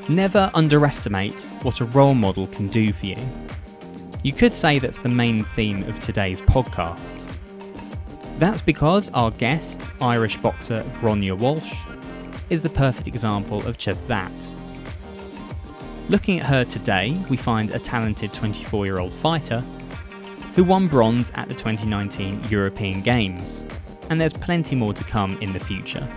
Never underestimate what a role model can do for you. You could say that's the main theme of today's podcast. That's because our guest, Irish boxer Gráinne Walsh, is the perfect example of just that. Looking at her today, we find a talented 24-year-old fighter who won bronze at the 2019 European Games, and there's plenty more to come in the future.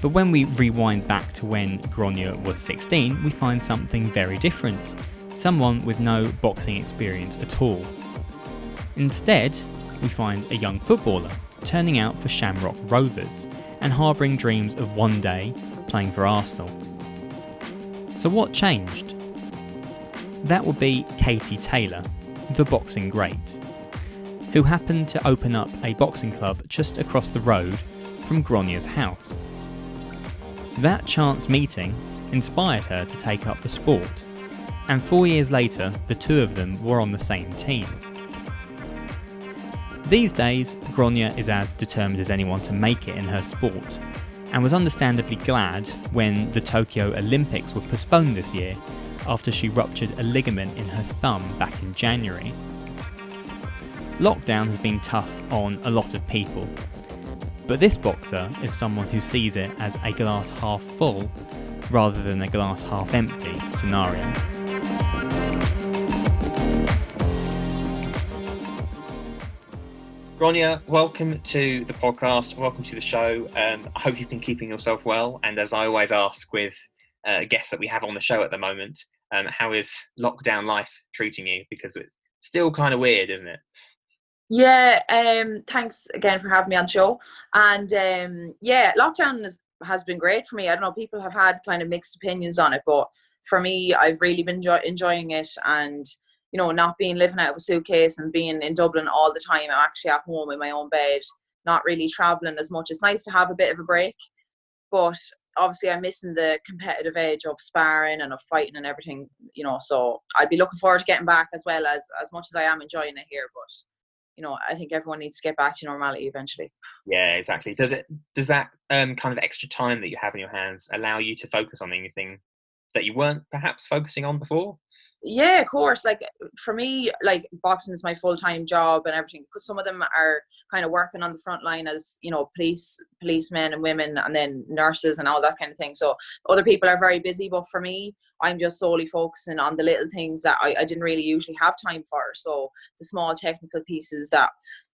But when we rewind back to when Gráinne was 16, we find something very different. Someone with no boxing experience at all. Instead, we find a young footballer turning out for Shamrock Rovers and harbouring dreams of one day playing for Arsenal. So what changed? That would be Katie Taylor, the boxing great, who happened to open up a boxing club just across the road from Gráinne's house. That chance meeting inspired her to take up the sport, and 4 years later, the two of them were on the same team. These days, Gráinne is as determined as anyone to make it in her sport, and was understandably glad when the Tokyo Olympics were postponed this year after she ruptured a ligament in her thumb back in January. Lockdown has been tough on a lot of people, but this boxer is someone who sees it as a glass half full rather than a glass half empty scenario. Gráinne, welcome to the podcast, welcome to the show. I hope you've been keeping yourself well, and as I always ask with guests that we have on the show at the moment, how is lockdown life treating you? Because it's still kind of weird, isn't it? Yeah, thanks again for having me on the show. And lockdown has been great for me. I don't know, people have had kind of mixed opinions on it, but for me, I've really been enjoying it. And, you know, not being living out of a suitcase and being in Dublin all the time. I'm actually at home in my own bed, not really travelling as much. It's nice to have a bit of a break, but obviously I'm missing the competitive edge of sparring and of fighting and everything, you know, so I'd be looking forward to getting back as well as much as I am enjoying it here. But you know, I think everyone needs to get back to normality eventually. Yeah, exactly. Does that kind of extra time that you have in your hands allow you to focus on anything that you weren't perhaps focusing on before? Yeah, of course. Like for me, like boxing is my full-time job and everything, because some of them are kind of working on the front line as, you know, policemen and women, and then nurses and all that kind of thing. So other people are very busy, but for me, I'm just solely focusing on the little things that I didn't really usually have time for. So the small technical pieces that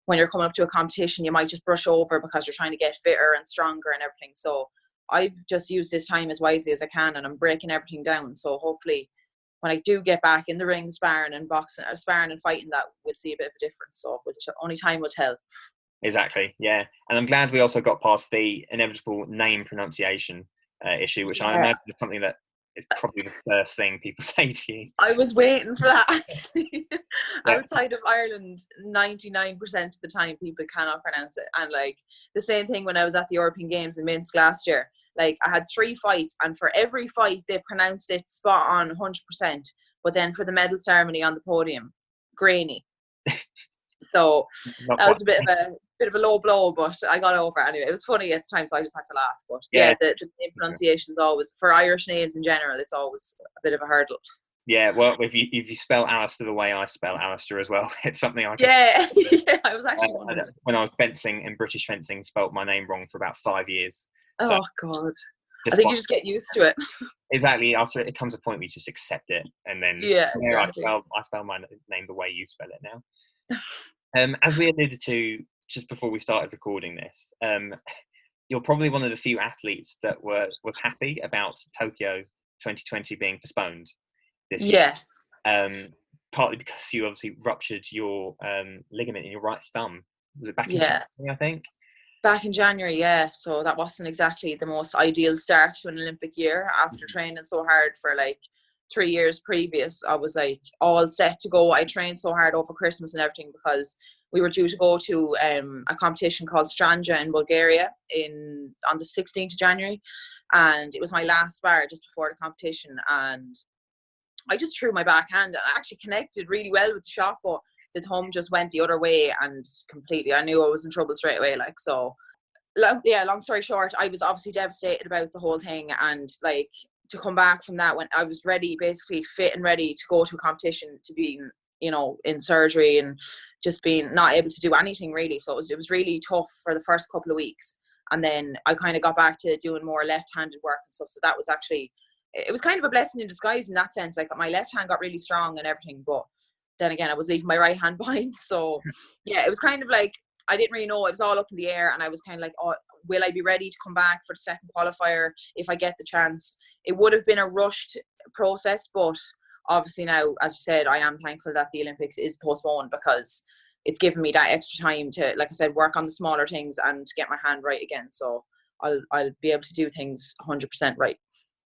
when you're coming up to a competition, you might just brush over because you're trying to get fitter and stronger and everything. So I've just used this time as wisely as I can, and I'm breaking everything down. So hopefully when I do get back in the ring sparring and boxing, or sparring and fighting, that we'll see a bit of a difference. So only time will tell. Exactly, yeah. And I'm glad we also got past the inevitable name pronunciation issue, which I imagine is something that is probably the first thing people say to you. I was waiting for that, actually. Yeah. Outside of Ireland, 99% of the time people cannot pronounce it. And like the same thing when I was at the European Games in Minsk last year. Like I had 3 fights, and for every fight they pronounced it spot on 100%. But then for the medal ceremony on the podium, Gráinne. So that was a bit of a low blow, but I got over it anyway. It was funny at the time, so I just had to laugh. But yeah, the name pronunciation is always, for Irish names in general, it's always a bit of a hurdle. Yeah, well, if you spell Alistair the way I spell Alistair as well, it's something I can. Yeah, yeah, I was actually wondering. When I was fencing in British fencing, spelt my name wrong for about 5 years. Oh, so, God. I think you just get used to it. Exactly. After it comes a point where you just accept it, and then exactly. I spell my name the way you spell it now. As we alluded to just before we started recording this, you're probably one of the few athletes that was happy about Tokyo 2020 being postponed this year. Yes. Partly because you obviously ruptured your ligament in your right thumb. Was it back in January, I think? Back in January, yeah. So that wasn't exactly the most ideal start to an Olympic year. After training so hard for like 3 years previous, I was like all set to go. I trained so hard over Christmas and everything because we were due to go to a competition called Stranja in Bulgaria on the 16th of January. And it was my last spar just before the competition. And I just threw my backhand and I actually connected really well with the shot, but the thumb just went the other way and completely, I knew I was in trouble straight away. Like, so yeah, long story short, I was obviously devastated about the whole thing, and like to come back from that when I was ready, basically fit and ready to go to a competition, to be, you know, in surgery and just being not able to do anything really. So it was really tough for the first couple of weeks, and then I kind of got back to doing more left-handed work and stuff. So that was actually, it was kind of a blessing in disguise in that sense. Like my left hand got really strong and everything, but then again I was leaving my right hand behind. So yeah, it was kind of like, I didn't really know. It was all up in the air, and I was kind of like, oh, will I be ready to come back for the second qualifier if I get the chance? It would have been a rushed process, but obviously now, as you said, I am thankful that the Olympics is postponed, because it's given me that extra time to, like I said, work on the smaller things and get my hand right again. So I'll be able to do things 100% right.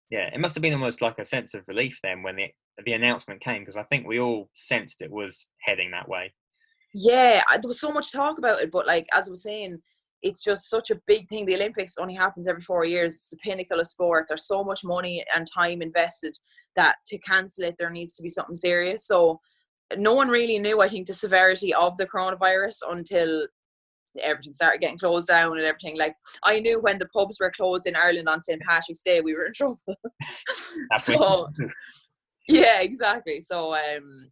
Yeah, it must have been almost like a sense of relief then when the announcement came, because I think we all sensed it was heading that way. Yeah, there was so much talk about it, but like, as I was saying, it's just such a big thing. The Olympics only happens every 4 years. It's the pinnacle of sport. There's so much money and time invested that to cancel it, there needs to be something serious. So no one really knew, I think, the severity of the coronavirus until everything started getting closed down and everything. Like, I knew when the pubs were closed in Ireland on St. Patrick's Day, we were in trouble. So yeah, exactly. So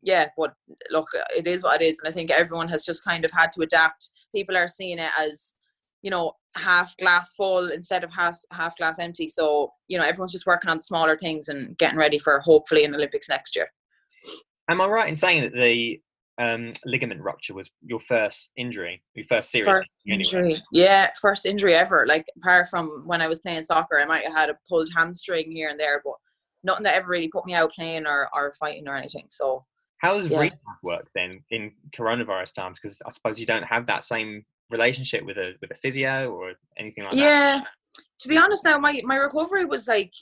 yeah, but look, it is what it is, and I think everyone has just kind of had to adapt. People are seeing it as, you know, half glass full instead of half glass empty. So, you know, everyone's just working on the smaller things and getting ready for hopefully an Olympics next year. Am I right in saying that the ligament rupture was your first injury, your first serious injury? Anyway? Yeah, first injury ever. Like, apart from when I was playing soccer, I might have had a pulled hamstring here and there, but nothing that ever really put me out playing or fighting or anything. So how does yeah. rehab work then in coronavirus times? Because I suppose you don't have that same relationship with a physio or anything like that. Yeah, to be honest, now my recovery was like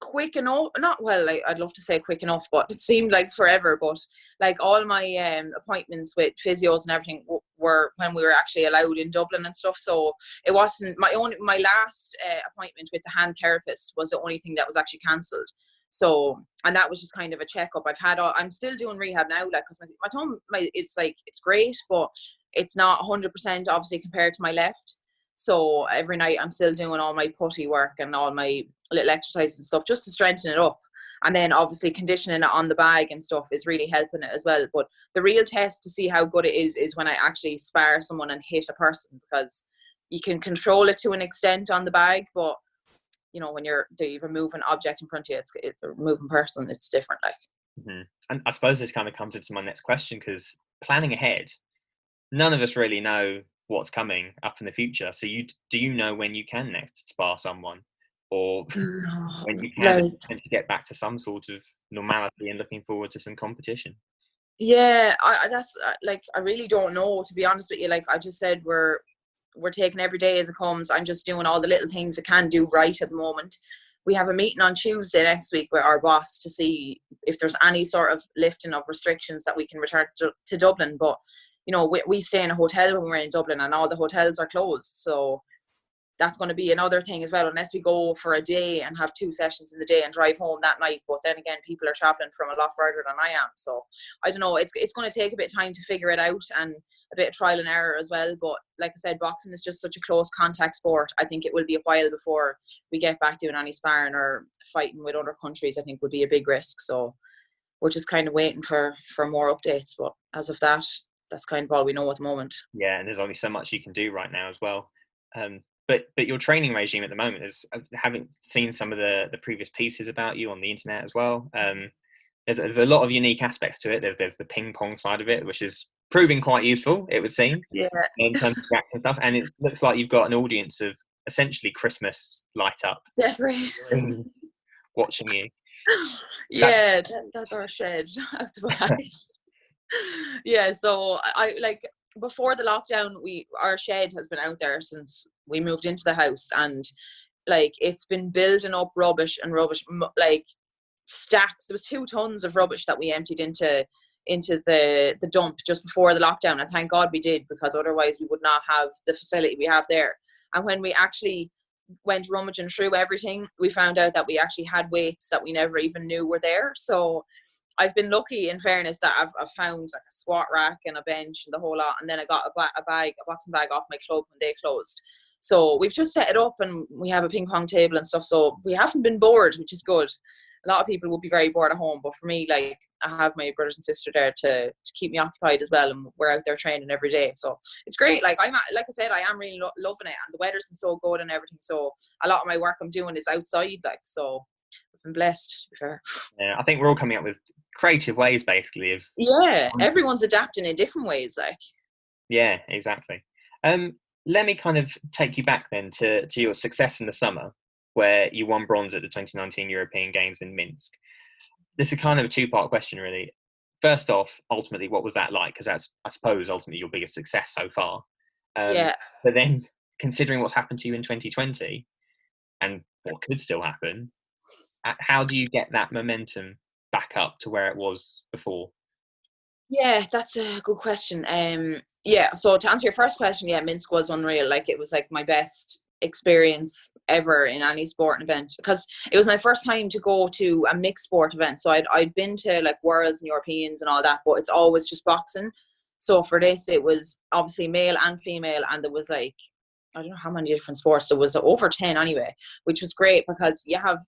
quick enough. Not well, like, I'd love to say quick enough, but it seemed like forever. But like, all my appointments with physios and everything were when we were actually allowed in Dublin and stuff. So it wasn't my last appointment with the hand therapist was the only thing that was actually cancelled. So, and that was just kind of a checkup. I'm still doing rehab now, like, because my thumb, it's great, but it's not 100% obviously compared to my left. So every night I'm still doing all my putty work and all my little exercises and stuff just to strengthen it up. And then obviously conditioning it on the bag and stuff is really helping it as well. But the real test to see how good it is when I actually spar someone and hit a person, because you can control it to an extent on the bag, but you know, when you have a moving object in front of you, it's a moving person, it's different. Like, mm-hmm. And I suppose this kind of comes into my next question, because planning ahead, none of us really know what's coming up in the future. So do you know when you can next spar someone, or when you can to get back to some sort of normality and looking forward to some competition? Yeah, I really don't know, to be honest with you. Like I just said, we're taking every day as it comes. I'm just doing all the little things I can do right at the moment. We have a meeting on Tuesday next week with our boss to see if there's any sort of lifting of restrictions that we can return to Dublin. But, you know, we stay in a hotel when we're in Dublin, and all the hotels are closed. So that's going to be another thing as well, unless we go for a day and have 2 sessions in the day and drive home that night. But then again, people are traveling from a lot further than I am. So I don't know, it's going to take a bit of time to figure it out, and a bit of trial and error as well. But like I said, boxing is just such a close contact sport. I think it will be a while before we get back doing any sparring or fighting with other countries. I think would be a big risk. So we're just kind of waiting for more updates. But as of that, that's kind of all we know at the moment. Yeah, and there's only so much you can do right now as well. But your training regime at the moment is, having seen some of the previous pieces about you on the internet as well. There's a lot of unique aspects to it. There's the ping pong side of it, which is proving quite useful, it would seem, yeah, in terms of reaction stuff. And it looks like you've got an audience of essentially Christmas light up watching you. Yeah, that's our shed out the back. Yeah, so I like, before the lockdown, our shed has been out there since we moved into the house, and like, it's been building up rubbish, like stacks. There was 2 tons of rubbish that we emptied into the dump just before the lockdown, and thank God we did, because otherwise we would not have the facility we have there. And when we actually went rummaging through everything, we found out that we actually had weights that we never even knew were there. So I've been lucky, in fairness, that I've found like a squat rack and a bench and the whole lot, and then I got a boxing bag off my club when they closed. So we've just set it up, and we have a ping pong table and stuff. So we haven't been bored, which is good. A lot of people would be very bored at home, but for me, like, I have my brothers and sister there to keep me occupied as well, and we're out there training every day. So it's great. Like like I said, I am really loving it, and the weather's been so good and everything. So a lot of my work I'm doing is outside, like, so I've been blessed, to be fair. Yeah, I think we're all coming up with creative ways, basically. Everyone's adapting in different ways, like. Yeah, exactly. Let me kind of take you back then to your success in the summer, where you won bronze at the 2019 European Games in Minsk. This is kind of a two-part question, really. First off, ultimately, what was that like? Because that's, I suppose, ultimately your biggest success so far. But then, considering what's happened to you in 2020 and what could still happen, how do you get that momentum back up to where it was before? Yeah, that's a good question. So to answer your first question, Minsk was unreal. Like, it was like my best experience ever in any sporting event, because it was my first time to go to a mixed sport event. So I'd been to like Worlds and Europeans and all that, but it's always just boxing. So for this, it was obviously male and female, and there was like, I don't know how many different sports. There was over 10 anyway, which was great because you have,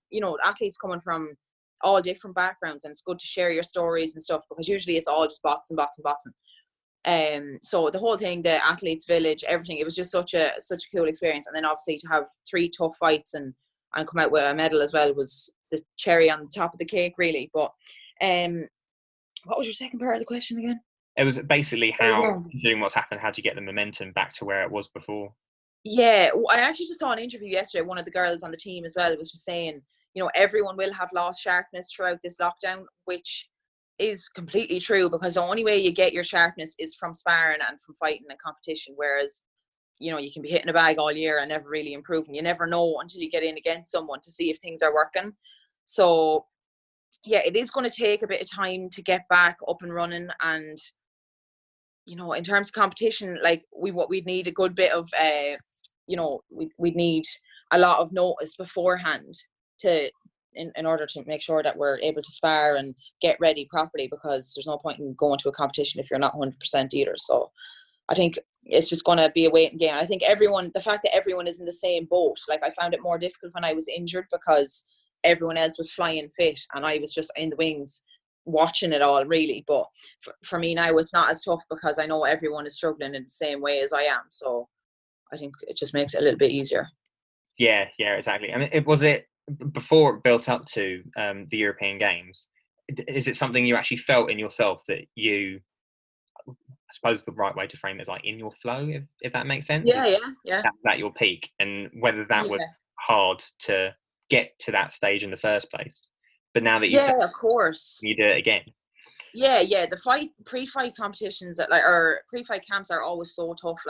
athletes coming from all different backgrounds, and it's good to share your stories and stuff, because usually it's all just boxing. So the whole thing, the athletes village, everything, it was just such a cool experience. And then obviously to have 3 tough fights and come out with a medal as well was the cherry on the top of the cake, really. But what was your second part of the question again? It was basically how, doing what's happened, how do you get the momentum back to where it was before? Yeah, I actually just saw an interview yesterday. One of the girls on the team as well was just saying, everyone will have lost sharpness throughout this lockdown, which is completely true, because the only way you get your sharpness is from sparring and from fighting and competition. Whereas, you can be hitting a bag all year and never really improving. You never know until you get in against someone to see if things are working. So, yeah, it is going to take a bit of time to get back up and running. And, in terms of competition, like, we'd need a good bit of, we'd need a lot of notice beforehand in order to make sure that we're able to spar and get ready properly, because there's no point in going to a competition if you're not 100% either. So I think it's just going to be a waiting game. I think the fact that everyone is in the same boat, like, I found it more difficult when I was injured, because everyone else was flying fit and I was just in the wings watching it all, really. But for me now, it's not as tough, because I know everyone is struggling in the same way as I am. So I think it just makes it a little bit easier. Yeah, exactly. I mean, was it before it built up to the European Games? Is it something you actually felt in yourself that you, I suppose the right way to frame it is like in your flow, if that makes sense? Yeah. That was at your peak, and whether that was hard to get to that stage in the first place. But now that you've done, of course, you do it again. Yeah. The pre-fight competitions, or pre-fight camps, are always so tough.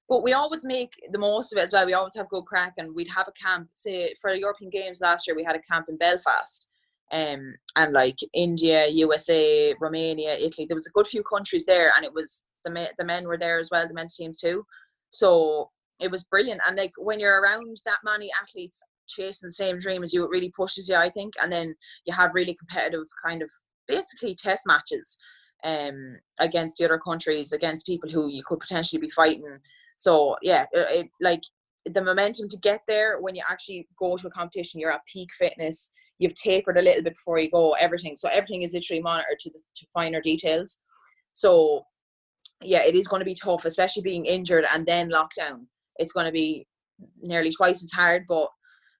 But we always make the most of it as well. We always have good crack, and we'd have a camp. Say for the European Games last year, we had a camp in Belfast, and like India, USA, Romania, Italy. There was a good few countries there, and it was the men were there as well, the men's teams too. So it was brilliant. And like, when you're around that many athletes chasing the same dream as you, it really pushes you, I think. And then you have really competitive kind of basically test matches against the other countries, against people who you could potentially be fighting. So yeah, it like the momentum to get there, when you actually go to a competition, you're at peak fitness, you've tapered a little bit before you go, everything. So everything is literally monitored to finer details. So yeah, it is going to be tough, especially being injured and then lockdown. It's going to be nearly twice as hard, but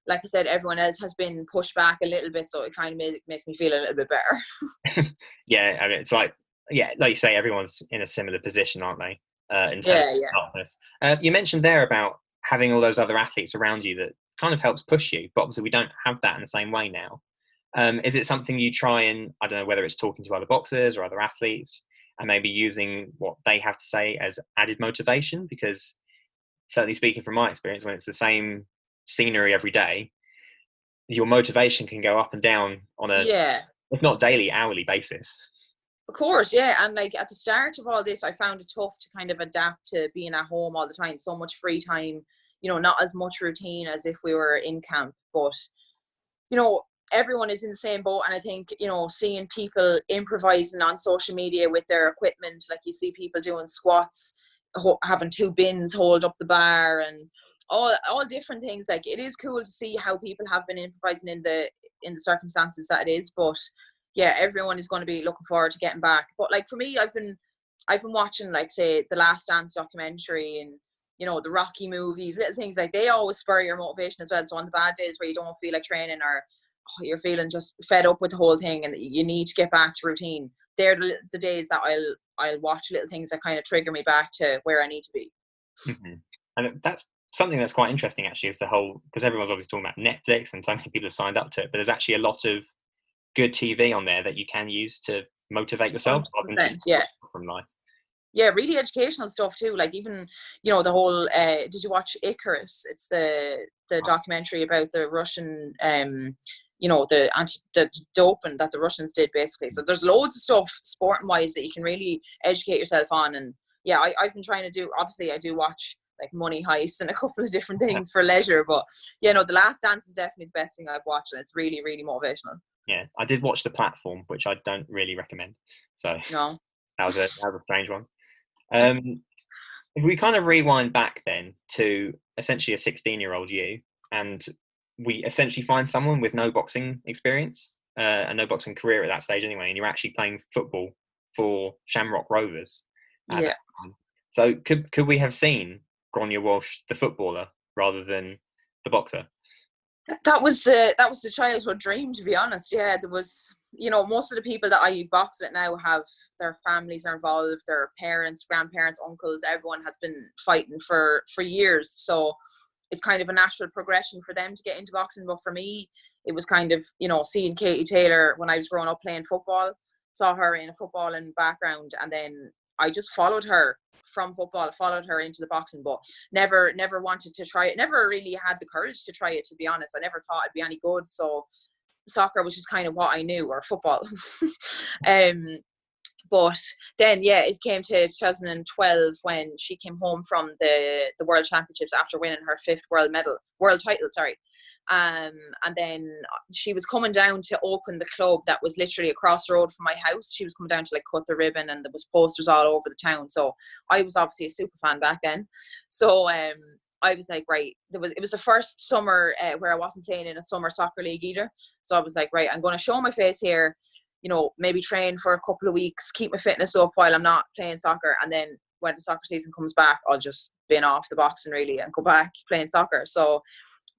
like I said, everyone else has been pushed back a little bit, so it kind of makes me feel a little bit better. Yeah, I mean, it's like you say, everyone's in a similar position, aren't they? In terms of toughness. You mentioned there about having all those other athletes around you that kind of helps push you, but obviously we don't have that in the same way now. Is it something you try and, I don't know, whether it's talking to other boxers or other athletes and maybe using what they have to say as added motivation? Because certainly speaking from my experience, when it's the same scenery every day, your motivation can go up and down on a, if not daily, hourly basis. Of course, yeah. And like at the start of all this, I found it tough to kind of adapt to being at home all the time. So much free time, not as much routine as if we were in camp. But, everyone is in the same boat. And I think, seeing people improvising on social media with their equipment, like you see people doing squats, having 2 bins hold up the bar, and all different things. Like, it is cool to see how people have been improvising in the circumstances that it is. But yeah, everyone is going to be looking forward to getting back. But like for me, I've been watching, like, say, the Last Dance documentary, and the Rocky movies, little things like, they always spur your motivation as well. So on the bad days where you don't feel like training, or you're feeling just fed up with the whole thing and you need to get back to routine, they're the days that I'll watch little things that kind of trigger me back to where I need to be. Mm-hmm. And that's something that's quite interesting, actually, is the whole, because everyone's obviously talking about Netflix and so many people have signed up to it, but there's actually a lot of good TV on there that you can use to motivate yourself rather than just from life. Yeah, really educational stuff too. Like, even, the whole, did you watch Icarus? It's the documentary about the Russian, the doping that the Russians did, basically. So there's loads of stuff sporting wise that you can really educate yourself on. And yeah, I've been trying to do, obviously I do watch like Money Heist and a couple of different things for leisure, but The Last Dance is definitely the best thing I've watched, and it's really, really motivational. Yeah, I did watch The Platform, which I don't really recommend. So no, that was a strange one. If we kind of rewind back then to essentially a 16-year-old you, and we essentially find someone with no boxing experience and no boxing career at that stage anyway, and you're actually playing football for Shamrock Rovers. Yeah. So could we have seen Gráinne Walsh, the footballer, rather than the boxer? That was the childhood dream, to be honest. Yeah, there was, most of the people that I box with now have their families are involved, their parents, grandparents, uncles, everyone has been fighting for years. So it's kind of a natural progression for them to get into boxing. But for me, it was kind of, seeing Katie Taylor when I was growing up playing football, saw her in a footballing background, and then I just followed her from football, followed her into the boxing, but never wanted to try it, never really had the courage to try it, to be honest. I never thought I'd be any good, so soccer was just kind of what I knew, or football. But then, yeah, it came to 2012 when she came home from the World Championships after winning her 5th world title. And then she was coming down to open the club that was literally across the road from my house. She was coming down to like cut the ribbon, and there was posters all over the town. So I was obviously a super fan back then. So I was like, right, it was the first summer where I wasn't playing in a summer soccer league either. So I was like, right, I'm going to show my face here, maybe train for a couple of weeks, keep my fitness up while I'm not playing soccer. And then when the soccer season comes back, I'll just bin off the boxing really and go back playing soccer. So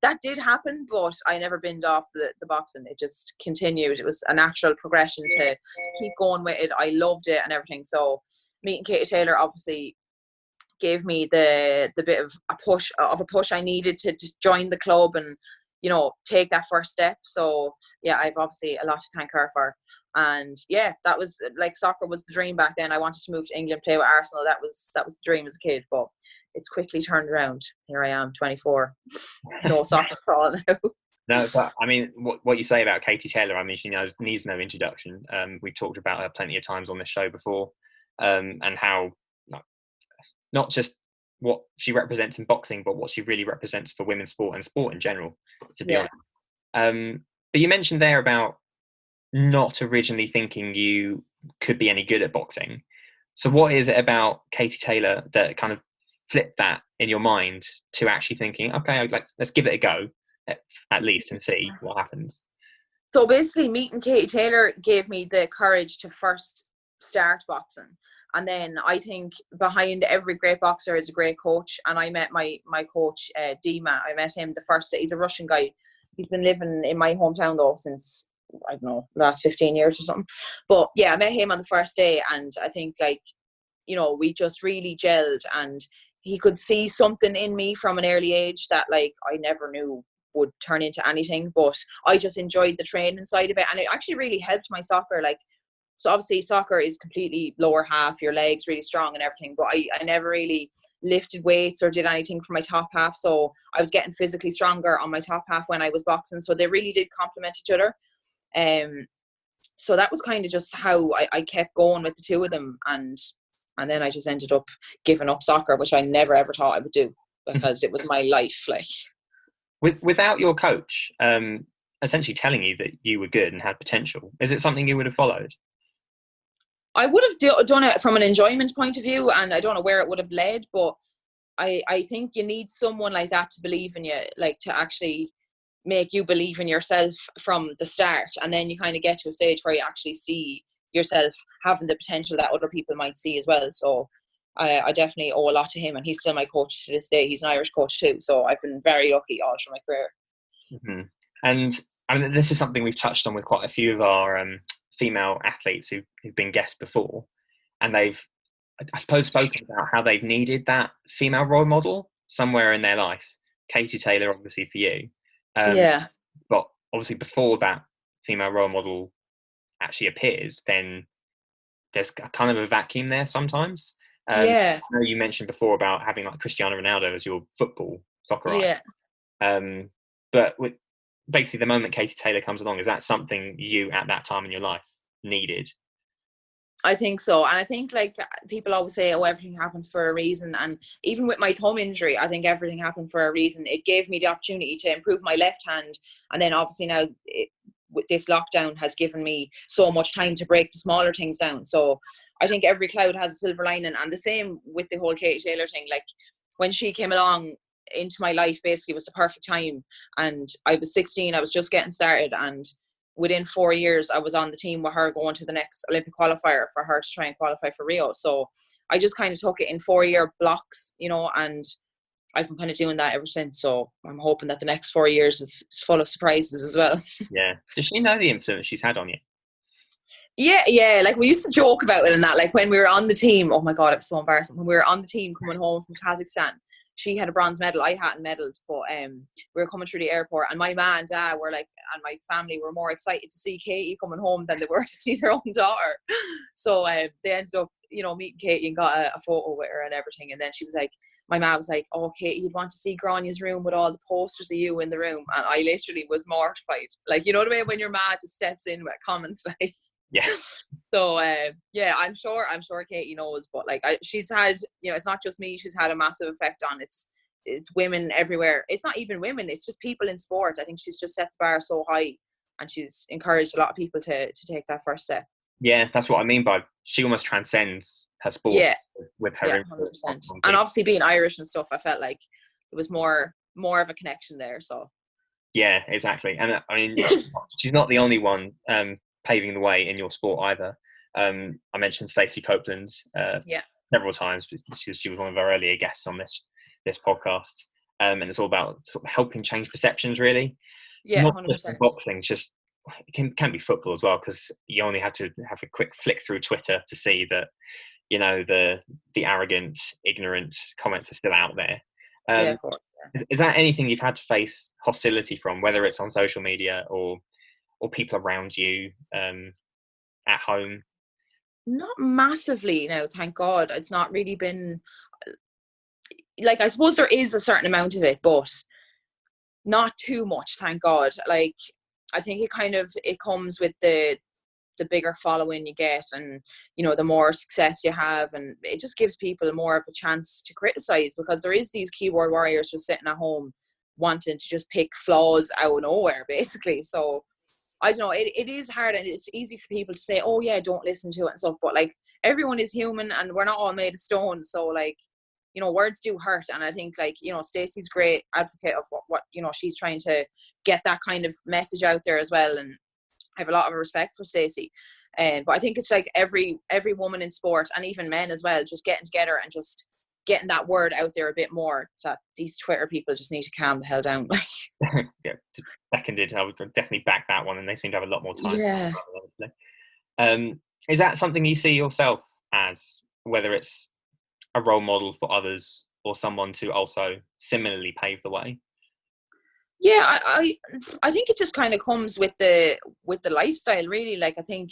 that did happen, but I never binned off the boxing. It just continued. It was a natural progression to keep going with it. I loved it and everything. So meeting Katie Taylor obviously gave me the bit of a push I needed to join the club and, take that first step. So yeah, I've obviously a lot to thank her for. And yeah, that was like, soccer was the dream back then. I wanted to move to England, play with Arsenal. That was the dream as a kid, but it's quickly turned around. Here I am, 24. No soccer at all now. No, but I mean, what you say about Katie Taylor, I mean, she needs no introduction. We've talked about her plenty of times on this show before, and how not just what she represents in boxing, but what she really represents for women's sport and sport in general, to be honest. But you mentioned there about not originally thinking you could be any good at boxing. So what is it about Katie Taylor that kind of flipped that in your mind to actually thinking, okay, let's give it a go at least and see what happens? So basically, meeting Katie Taylor gave me the courage to first start boxing. And then I think behind every great boxer is a great coach. And I met my coach, Dima. I met him the first day. He's a Russian guy. He's been living in my hometown though since, I don't know, the last 15 years or something. But yeah, I met him on the first day, and I think we just really gelled, and he could see something in me from an early age that I never knew would turn into anything, but I just enjoyed the training side of it, and it actually really helped my soccer. So obviously soccer is completely lower half, your legs really strong and everything, but I never really lifted weights or did anything for my top half, so I was getting physically stronger on my top half when I was boxing, so they really did complement each other. So that was kind of just how I kept going with the two of them, and then I just ended up giving up soccer, which I never ever thought I would do, because it was my life. Without your coach, essentially telling you that you were good and had potential. Is it something you would have followed? I would have done it from an enjoyment point of view, and I don't know where it would have led, but I think you need someone like that to believe in you, like to actually make you believe in yourself from the start, and then you kind of get to a stage where you actually see yourself having the potential that other people might see as well. So I definitely owe a lot to him, and he's still my coach to this day. He's an Irish coach too, so I've been very lucky all through my career. Mm-hmm. And I mean, this is something we've touched on with quite a few of our female athletes who've been guests before, and they've, I suppose, spoken about how they've needed that female role model somewhere in their life. Katie Taylor, obviously, for you. But obviously before that female role model actually appears, then there's kind of a vacuum there sometimes. I know you mentioned before about having like Cristiano Ronaldo as your soccer idol. But with basically the moment Katie Taylor comes along, is that something you at that time in your life needed? I think so. And I think, like, people always say, oh, everything happens for a reason. And even with my thumb injury, I think everything happened for a reason. It gave me the opportunity to improve my left hand. And then obviously now with this lockdown has given me so much time to break the smaller things down. So I think every cloud has a silver lining. And the same with the whole Katie Taylor thing. Like, when she came along into my life, basically was the perfect time. And I was 16, I was just getting started. And within 4 years, I was on the team with her going to the next Olympic qualifier for her to try and qualify for Rio. So I just kind of took it in 4-year blocks, you know, and I've been kind of doing that ever since. So I'm hoping that the next 4 years is full of surprises as well. Yeah. Does she know the influence she's had on you? Yeah. Like, we used to joke about it and that, like, when we were on the team, oh my God, it was so embarrassing. When we were on the team coming home from Kazakhstan, she had a bronze medal. I hadn't medalled, but we were coming through the airport, and my mom and dad were like, and my family were more excited to see Katie coming home than they were to see their own daughter. So they ended up, you know, meeting Katie and got a photo with her and everything. And then she was like, my mom was like, oh, Katie, you'd want to see Gráinne's room with all the posters of you in the room. And I literally was mortified. Like, you know what I mean? When your mom just steps in with comments like, yeah. So I'm sure Katie knows, but like she's had, you know, it's not just me. She's had a massive effect on it's women everywhere. It's not even women. It's just people in sport. I think she's just set the bar so high, and she's encouraged a lot of people to take that first step. Yeah, that's what I mean by she almost transcends her sport with her. Yeah, 100%. And obviously being Irish and stuff, I felt like there was more of a connection there. So. Yeah, exactly. And I mean, she's not the only one paving the way in your sport either. I mentioned Stacey Copeland several times because she was one of our earlier guests on this podcast, and it's all about sort of helping change perceptions, really. Yeah, not 100%. just in boxing, just it can be football as well, because you only have to have a quick flick through Twitter to see that, you know, the arrogant, ignorant comments are still out there. Yeah, of course. Is that anything you've had to face hostility from, whether it's on social media or people around you at home? Not massively, no, thank God. It's not really been, like, I suppose there is a certain amount of it, but not too much, thank God. Like, I think it comes with the bigger following you get, and, you know, the more success you have, and it just gives people more of a chance to criticize, because there is these keyboard warriors just sitting at home wanting to just pick flaws out of nowhere, basically. So I don't know, it is hard, and it's easy for people to say, oh yeah, don't listen to it and stuff, but like, everyone is human and we're not all made of stone. So, like, you know, words do hurt. And I think, like, you know, Stacey's great advocate of what you know, she's trying to get that kind of message out there as well, and I have a lot of respect for Stacey. But I think it's like every woman in sport, and even men as well, just getting together and just getting that word out there a bit more, that these Twitter people just need to calm the hell down. Yeah, seconded. I would definitely back that one, and they seem to have a lot more time. Yeah. Is that something you see yourself as, whether it's a role model for others or someone to also similarly pave the way? Yeah, I think it just kind of comes with the lifestyle, really. Like, I think,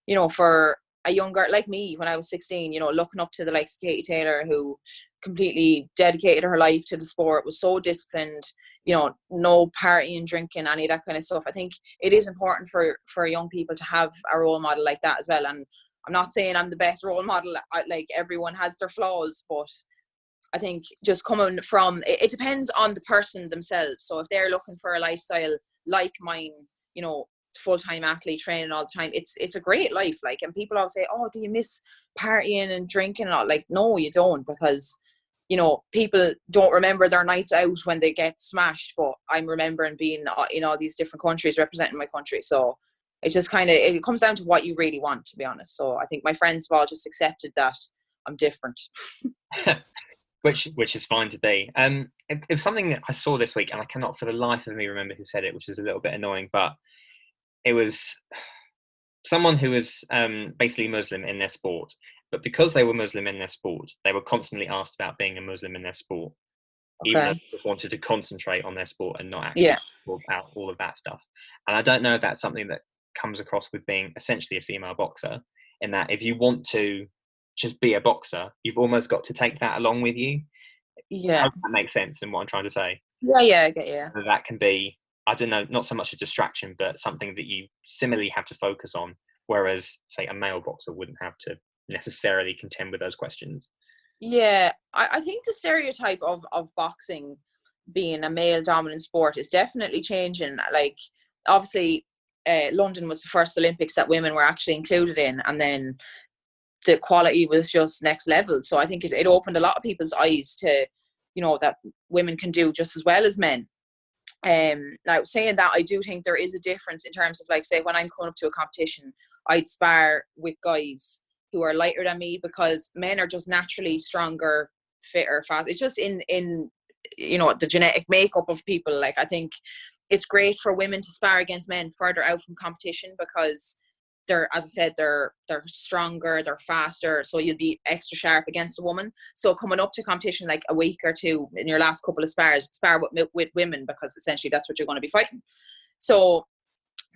you know, for a young girl like me, when I was 16, you know, looking up to the likes of Katie Taylor, who completely dedicated her life to the sport, was so disciplined, you know, no partying, drinking, any of that kind of stuff. I think it is important for young people to have a role model like that as well. And I'm not saying I'm the best role model. Like, everyone has their flaws, but I think just coming from, it depends on the person themselves. So if they're looking for a lifestyle like mine, you know, full-time athlete training all the time. It's a great life, like, and people always say, oh, do you miss partying and drinking and all? Like, no, you don't, because, you know, people don't remember their nights out when they get smashed, but I'm remembering being in all these different countries representing my country. So it's just kind of, it comes down to what you really want, to be honest. So I think my friends have all just accepted that I'm different. Which is fine to be. It's something that I saw this week, and I cannot for the life of me remember who said it, which is a little bit annoying, but it was someone who was basically Muslim in their sport, but because they were Muslim in their sport, they were constantly asked about being a Muslim in their sport, even though they just wanted to concentrate on their sport and not actually talk about all of that stuff. And I don't know if that's something that comes across with being essentially a female boxer, in that if you want to just be a boxer, you've almost got to take that along with you. I hope that makes sense in what I'm trying to say. I get you. That can be, I don't know, not so much a distraction, but something that you similarly have to focus on, whereas, say, a male boxer wouldn't have to necessarily contend with those questions. Yeah, I think the stereotype of boxing being a male dominant sport is definitely changing. Like, obviously, London was the first Olympics that women were actually included in, and then the quality was just next level. So I think it opened a lot of people's eyes to, you know, that women can do just as well as men. Now, saying that, I do think there is a difference in terms of, like, say, when I'm going up to a competition, I'd spar with guys who are lighter than me, because men are just naturally stronger, fitter, fast. It's just in you know, the genetic makeup of people. Like, I think it's great for women to spar against men further out from competition, because they're, as I said, they're stronger, they're faster, so you'll be extra sharp against a woman. So coming up to competition, like a week or two in your last couple of spars, spar with women, because essentially that's what you're going to be fighting. So,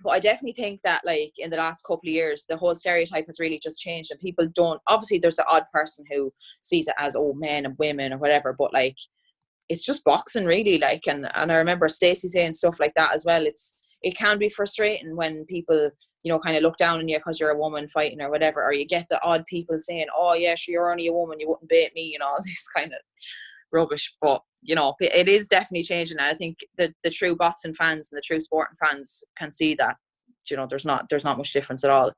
but I definitely think that, like, in the last couple of years, the whole stereotype has really just changed, and people don't, obviously there's the odd person who sees it as, oh, men and women or whatever, but, like, it's just boxing, really. Like, and I remember Stacey saying stuff like that as well. It can be frustrating when people, you know, kind of look down on you because you're a woman fighting or whatever, or you get the odd people saying, oh yeah, sure, you're only a woman, you wouldn't beat me, you know, all this kind of rubbish. But, you know, it is definitely changing, and I think the true boxing fans and the true sporting fans can see that, you know, there's not much difference at all.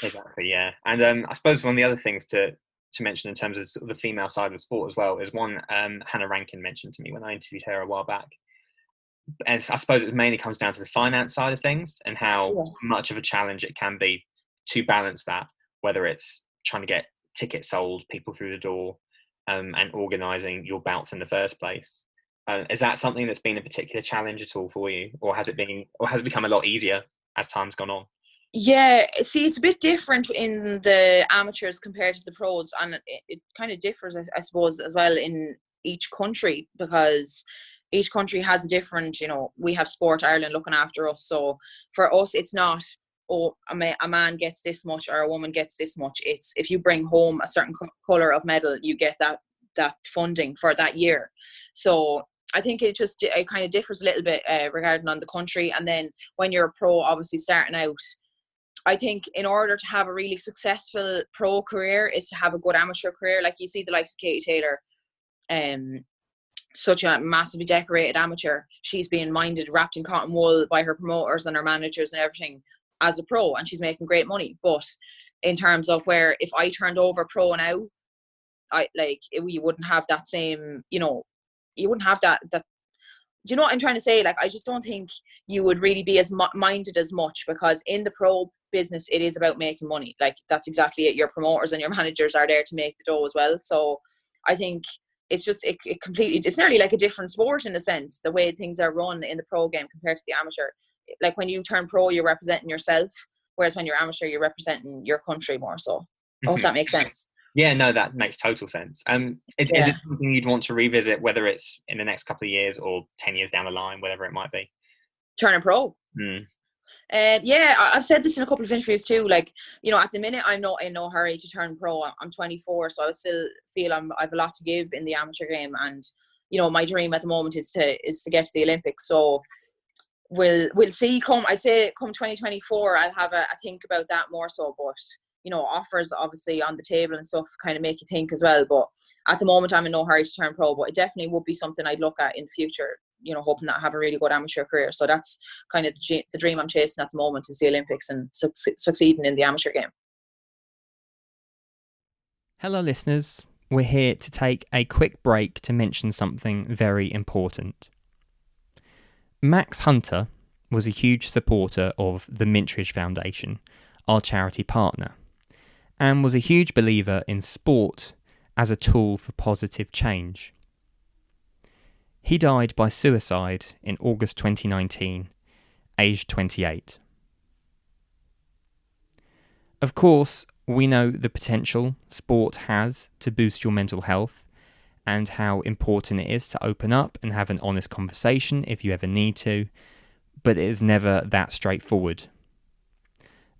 Exactly, yeah. And I suppose one of the other things to mention in terms of the female side of the sport as well is one Hannah Rankin mentioned to me when I interviewed her a while back. And I suppose it mainly comes down to the finance side of things, and how much of a challenge it can be to balance that, whether it's trying to get tickets sold, people through the door, and organising your bouts in the first place. Is that something that's been a particular challenge at all for you, or has it become a lot easier as time's gone on? Yeah, see, it's a bit different in the amateurs compared to the pros, and it kind of differs, I suppose, as well in each country, because each country has a different, you know, we have Sport Ireland looking after us. So for us, it's not, oh, a man gets this much or a woman gets this much. It's, if you bring home a certain colour of medal, you get that funding for that year. So I think it kind of differs a little bit regarding on the country. And then when you're a pro, obviously starting out, I think in order to have a really successful pro career is to have a good amateur career. Like, you see the likes of Katie Taylor, such a massively decorated amateur. She's being minded, wrapped in cotton wool by her promoters and her managers and everything as a pro, and she's making great money. But in terms of where, if I turned over pro now, you wouldn't have that same, you know, you wouldn't have that. Do you know what I'm trying to say? Like, I just don't think you would really be as minded as much, because in the pro business, it is about making money. Like, that's exactly it. Your promoters and your managers are there to make the dough as well. So I think it's just, it completely, it's nearly like a different sport in a sense, the way things are run in the pro game compared to the amateur. Like, when you turn pro, you're representing yourself, whereas when you're amateur, you're representing your country more so. I hope that makes sense. Yeah, no, that makes total sense. Is it something you'd want to revisit, whether it's in the next couple of years or 10 years down the line, whatever it might be? Turning pro? Yeah, I've said this in a couple of interviews too. Like, you know, at the minute, I'm not in no hurry to turn pro. I'm 24, so I still feel I've a lot to give in the amateur game. And, you know, my dream at the moment is to get to the Olympics. So we'll see. I'd say come 2024, I'll have a think about that more so. But, you know, offers obviously on the table and stuff kind of make you think as well. But at the moment, I'm in no hurry to turn pro. But it definitely would be something I'd look at in the future. hoping that I have a really good amateur career. So that's kind of the dream I'm chasing at the moment, is the Olympics and succeeding in the amateur game. Hello listeners, we're here to take a quick break to mention something very important. Max Hunter was a huge supporter of the Mintridge Foundation, our charity partner, and was a huge believer in sport as a tool for positive change. He died by suicide in August 2019, aged 28. Of course, we know the potential sport has to boost your mental health and how important it is to open up and have an honest conversation if you ever need to, but it is never that straightforward.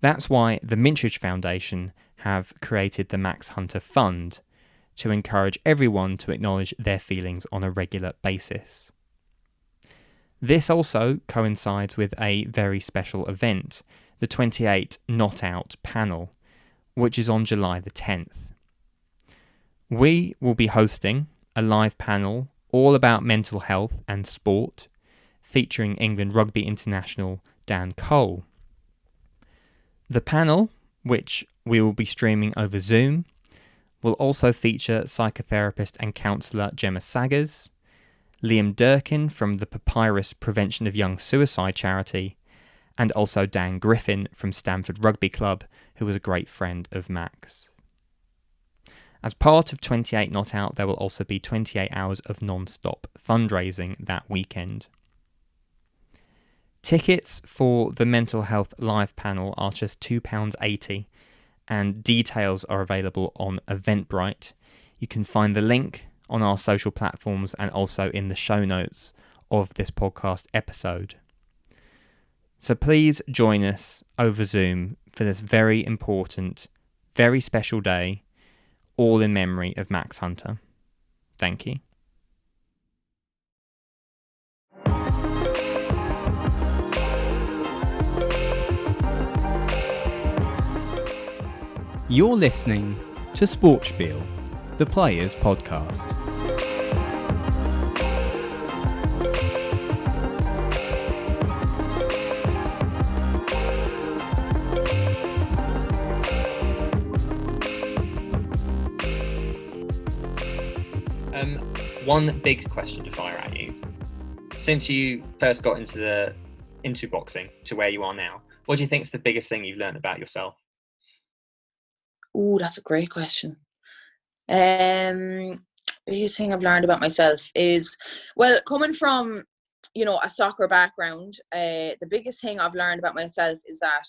That's why the Mintridge Foundation have created the Max Hunter Fund to encourage everyone to acknowledge their feelings on a regular basis. This also coincides with a very special event, the 28 Not Out panel, which is on July the 10th. We will be hosting a live panel all about mental health and sport, featuring England Rugby International Dan Cole. The panel, which we will be streaming over Zoom, will also feature psychotherapist and counsellor Gemma Saggers, Liam Durkin from the Papyrus Prevention of Young Suicide charity, and also Dan Griffin from Stamford Rugby Club, who was a great friend of Max. As part of 28 Not Out, there will also be 28 hours of non-stop fundraising that weekend. Tickets for the mental health live panel are just £2.80, and details are available on Eventbrite. You can find the link on our social platforms and also in the show notes of this podcast episode. So please join us over Zoom for this very important, very special day, all in memory of Max Hunter. Thank you. You're listening to Sportspiel, the Players Podcast. One big question to fire at you. Since you first got into boxing to where you are now, what do you think is the biggest thing you've learned about yourself? Oh, that's a great question. The biggest thing I've learned about myself is, well, coming from, a soccer background, the biggest thing I've learned about myself is that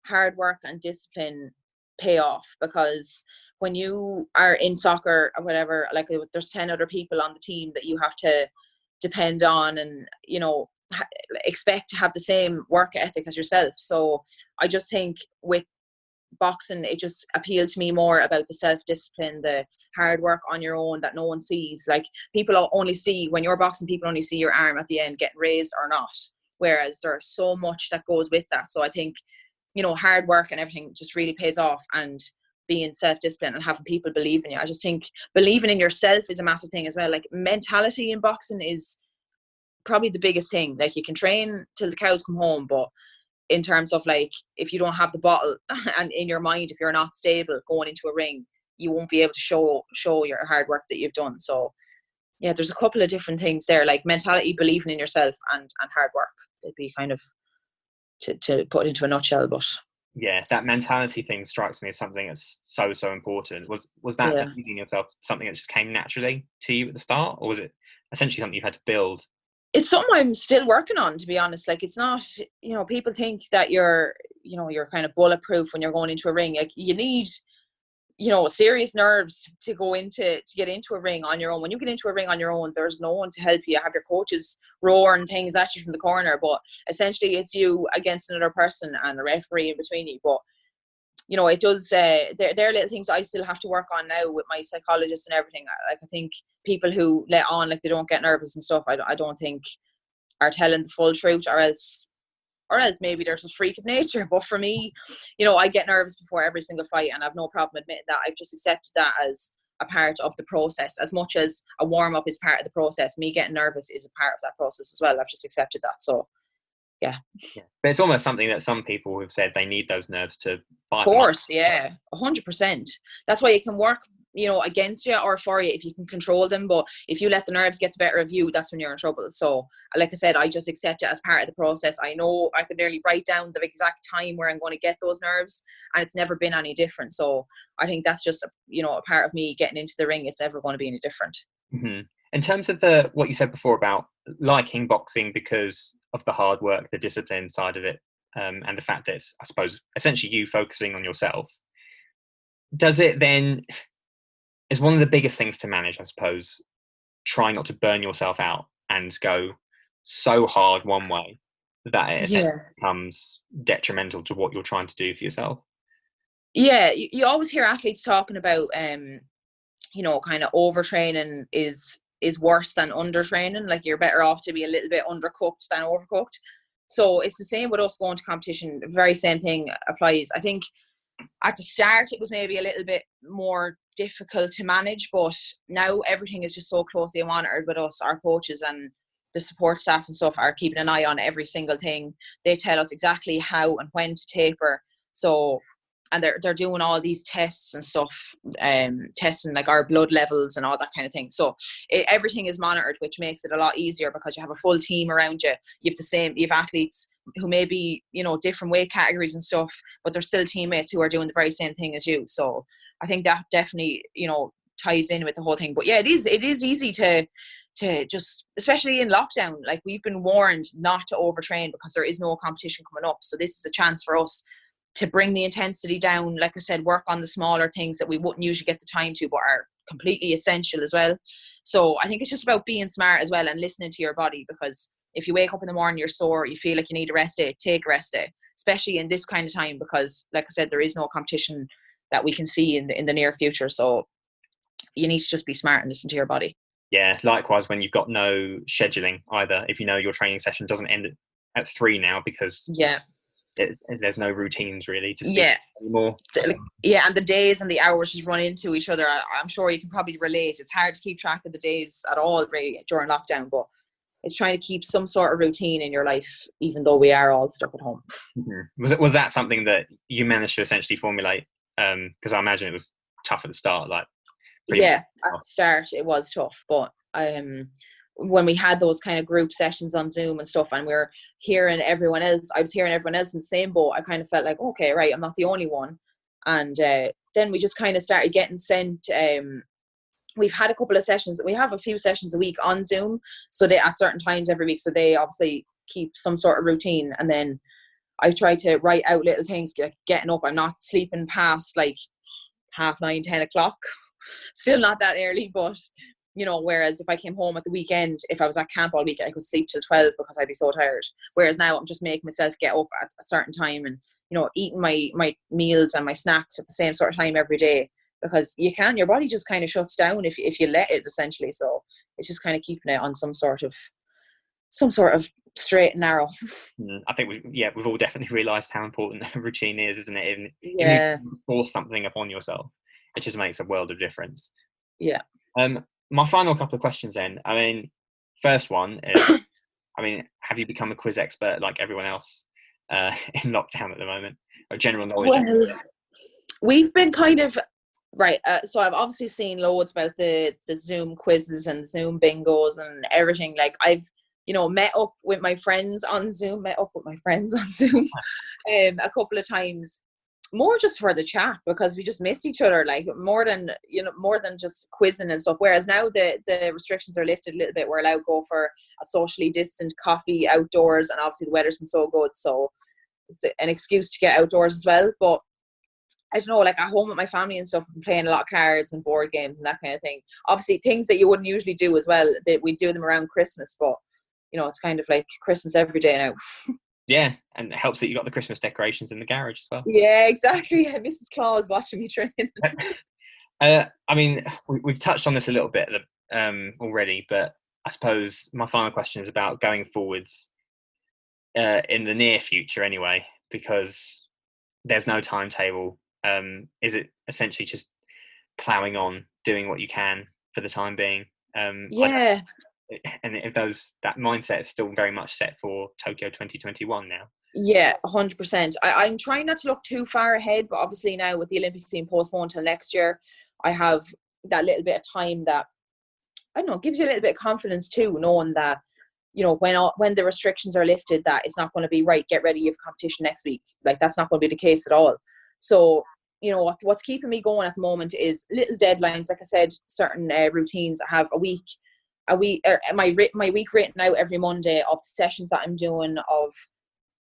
hard work and discipline pay off, because when you are in soccer or whatever, like there's 10 other people on the team that you have to depend on and, expect to have the same work ethic as yourself. So I just think with boxing, it just appealed to me more about the self-discipline, the hard work on your own that no one sees. Like, people only see, when you're boxing, people only see your arm at the end getting raised or not, whereas there's so much that goes with that. So I think, hard work and everything just really pays off, and being self-disciplined and having people believe in you. I just think believing in yourself is a massive thing as well. Like, mentality in boxing is probably the biggest thing. Like, you can train till the cows come home, but in terms of, like, if you don't have the bottle and in your mind, if you're not stable going into a ring, you won't be able to show your hard work that you've done. So yeah, there's a couple of different things there, like mentality, believing in yourself, and hard work. They'd be kind of to put it into a nutshell. But yeah, that mentality thing strikes me as something that's so important. Was that believing in yourself something that just came naturally to you at the start, or was it essentially something you've had to build? It's something I'm still working on, to be honest. Like, it's not, people think that you're kind of bulletproof when you're going into a ring. Like, you need, serious nerves to get into a ring on your own. When you get into a ring on your own, there's no one to help you. You have your coaches roaring things at you from the corner, but essentially it's you against another person and a referee in between you. But it does, there are little things I still have to work on now with my psychologist and everything. Like, I think people who let on, like, they don't get nervous and stuff, I don't think are telling the full truth, or else maybe there's a freak of nature. But for me, I get nervous before every single fight, and I've no problem admitting that. I've just accepted that as a part of the process. As much as a warm-up is part of the process, me getting nervous is a part of that process as well. I've just accepted that. So yeah. But it's almost something that some people have said they need those nerves to fight. Of course, yeah, 100%. That's why you can work, against you or for you if you can control them. But if you let the nerves get the better of you, that's when you're in trouble. So, like I said, I just accept it as part of the process. I know I could nearly write down the exact time where I'm going to get those nerves, and it's never been any different. So I think that's just, a part of me getting into the ring. It's never going to be any different. Mm-hmm. In terms of what you said before about liking boxing because of the hard work, the discipline side of it, and the fact that it's, I suppose, essentially you focusing on yourself, does it then, is one of the biggest things to manage, I suppose, try not to burn yourself out and go so hard one way that it essentially becomes detrimental to what you're trying to do for yourself? Yeah, you always hear athletes talking about, kind of overtraining is worse than undertraining. Like, you're better off to be a little bit undercooked than overcooked. So it's the same with us going to competition. The very same thing applies. I think at the start it was maybe a little bit more difficult to manage, but now everything is just so closely monitored with us. Our coaches and the support staff and stuff are keeping an eye on every single thing. They tell us exactly how and when to taper. So, and they're doing all these tests and stuff, testing like our blood levels and all that kind of thing. So everything is monitored, which makes it a lot easier because you have a full team around you. You have athletes who may be, different weight categories and stuff, but they're still teammates who are doing the very same thing as you. So I think that definitely, ties in with the whole thing. But yeah, it is easy to just, especially in lockdown, like, we've been warned not to overtrain because there is no competition coming up. So this is a chance for us to bring the intensity down. Like I said, work on the smaller things that we wouldn't usually get the time to, but are completely essential as well. So I think it's just about being smart as well and listening to your body, because if you wake up in the morning, you're sore, you feel like you need a rest day, take a rest day, especially in this kind of time, because like I said, there is no competition that we can see in the near future. So you need to just be smart and listen to your body. Yeah, likewise, when you've got no scheduling either, if your training session doesn't end at 3 now because there's no routines really to speak anymore. And the days and the hours just run into each other. I'm sure you can probably relate. It's hard to keep track of the days at all really during lockdown, but it's trying to keep some sort of routine in your life, even though we are all stuck at home. Mm-hmm. Was that something that you managed to essentially formulate? Because I imagine it was tough at the start. At the start it was tough, but when we had those kind of group sessions on Zoom and stuff, and we're hearing everyone else, I was hearing everyone else in the same boat, I kind of felt like, okay, right, I'm not the only one. And then we just kind of started getting sent, we've had a couple of sessions, we have a few sessions a week on Zoom, so they at certain times every week, so they obviously keep some sort of routine. And then I try to write out little things, like getting up, I'm not sleeping past like 9:30, 10 o'clock, still not that early, but whereas if I came home at the weekend, if I was at camp all week, I could sleep till 12 because I'd be so tired. Whereas now I'm just making myself get up at a certain time and, eating my meals and my snacks at the same sort of time every day, because your body just kind of shuts down if you let it, essentially. So it's just kind of keeping it on some sort of straight and narrow. I think we've all definitely realised how important routine is, isn't it? Even if you force something upon yourself, it just makes a world of difference. Yeah. My final couple of questions then. I mean, first one is, have you become a quiz expert like everyone else in lockdown at the moment? Or general knowledge? Well, we've been kind of, right, so I've obviously seen loads about the Zoom quizzes and Zoom bingos and everything. Like, I've, met up with my friends on Zoom a couple of times, more just for the chat, because we just miss each other, like more than just quizzing and stuff. Whereas now the restrictions are lifted a little bit, we're allowed to go for a socially distant coffee outdoors, and obviously the weather's been so good, so it's an excuse to get outdoors as well. But I don't know, like at home with my family and stuff, I'm playing a lot of cards and board games and that kind of thing. Obviously things that you wouldn't usually do as well, that we do them around Christmas, but it's kind of like Christmas every day now. Yeah, and it helps that you got the Christmas decorations in the garage as well. Yeah, exactly. Mrs. Claus watching me train. We've touched on this a little bit already, but I suppose my final question is about going forwards in the near future anyway, because there's no timetable. Is it essentially just ploughing on doing what you can for the time being. And if that mindset is still very much set for Tokyo 2021 now. Yeah, 100%. I'm trying not to look too far ahead, but obviously now with the Olympics being postponed till next year, I have that little bit of time that, I don't know, gives you a little bit of confidence too, knowing that, you know, when the restrictions are lifted, that it's not going to be, right, get ready, you have competition next week. Like, that's not going to be the case at all. So, you know, what's keeping me going at the moment is little deadlines. Like I said, certain routines. I have my week written out every Monday of the sessions that I'm doing, of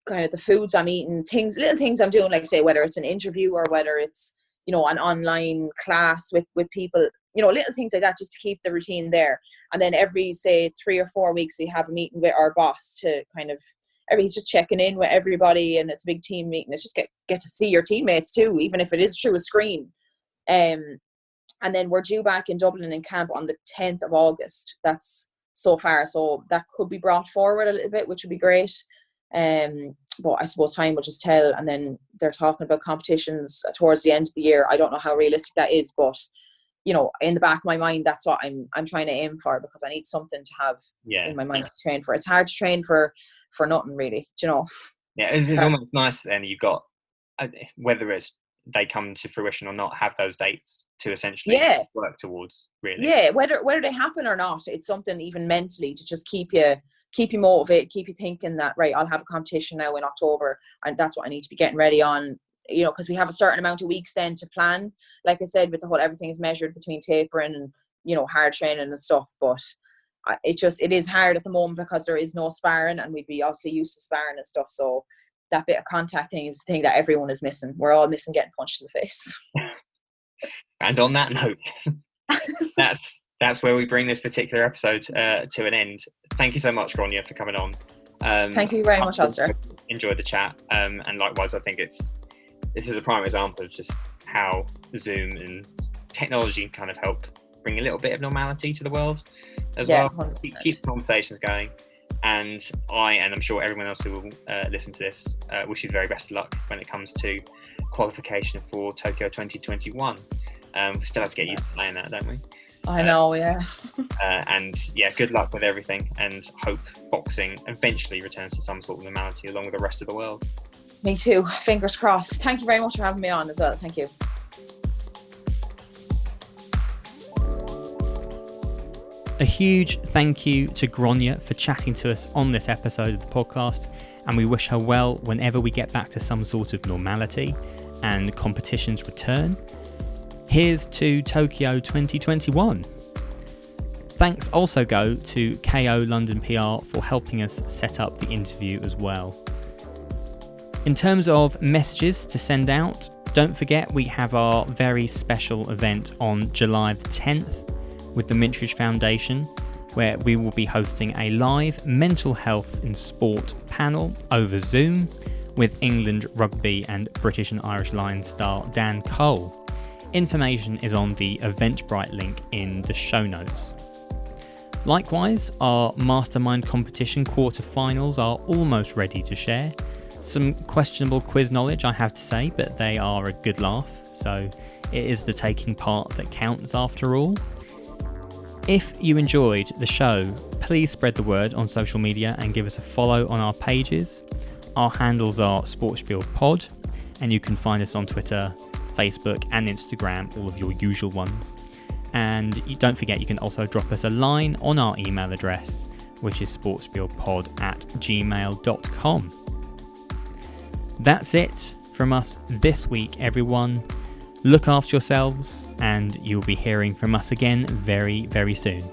kind of the foods I'm eating, little things I'm doing, like say whether it's an interview or whether it's, you know, an online class with people, you know, little things like that, just to keep the routine there. And then every, say, 3 or 4 weeks, we have a meeting with our boss to kind of, he's just checking in with everybody, and it's a big team meeting. It's just get to see your teammates too, even if it is through a screen. And then we're due back in Dublin in camp on the 10th of August. That's so far. So that could be brought forward a little bit, which would be great. But I suppose time will just tell. And then they're talking about competitions towards the end of the year. I don't know how realistic that is, but, you know, in the back of my mind, that's what I'm trying to aim for, because I need something to have in my mind to train for. It's hard to train for nothing, really, do you know? Yeah, it's almost nice then you've got, whether it's they come to fruition or not, have those dates to essentially work towards, really. Yeah, whether they happen or not, it's something even mentally to just keep you motivated, keep you thinking that, right, I'll have a competition now in October, and that's what I need to be getting ready on, you know, because we have a certain amount of weeks then to plan. Like I said, with the whole, everything is measured between tapering and, you know, hard training and stuff, but it is hard at the moment because there is no sparring, and we'd be obviously used to sparring and stuff, so that bit of contact thing is the thing that everyone is missing. We're all missing getting punched in the face. And on that note, that's where we bring this particular episode to an end. Thank you so much, Gráinne, for coming on. Thank you very much, Alistair. Enjoyed the chat, and likewise, I think this is a prime example of just how Zoom and technology kind of help bring a little bit of normality to the world as well. Keep conversations going. And I'm sure everyone else who will listen to this wish you the very best of luck when it comes to qualification for Tokyo 2021. We still have to get used to playing that, don't we? I know, yeah. And yeah, good luck with everything, and hope boxing eventually returns to some sort of normality along with the rest of the world. Me too. Fingers crossed. Thank you very much for having me on as well. Thank you. A huge thank you to Gráinne for chatting to us on this episode of the podcast, and we wish her well whenever we get back to some sort of normality and competitions return. Here's to Tokyo 2021. Thanks also go to KO London PR for helping us set up the interview as well. In terms of messages to send out, don't forget we have our very special event on July the 10th with the Mintridge Foundation, where we will be hosting a live mental health in sport panel over Zoom with England rugby and British and Irish Lions star Dan Cole. Information is on the Eventbrite link in the show notes. Likewise, our Mastermind competition quarterfinals are almost ready to share. Some questionable quiz knowledge, I have to say, but they are a good laugh, so it is the taking part that counts after all. If you enjoyed the show, please spread the word on social media and give us a follow on our pages. Our handles are SportSpielPod, and you can find us on Twitter, Facebook and Instagram, all of your usual ones. And don't forget, you can also drop us a line on our email address, which is sportspielpod@gmail.com. That's it from us this week, everyone. Look after yourselves, and you'll be hearing from us again very, very soon.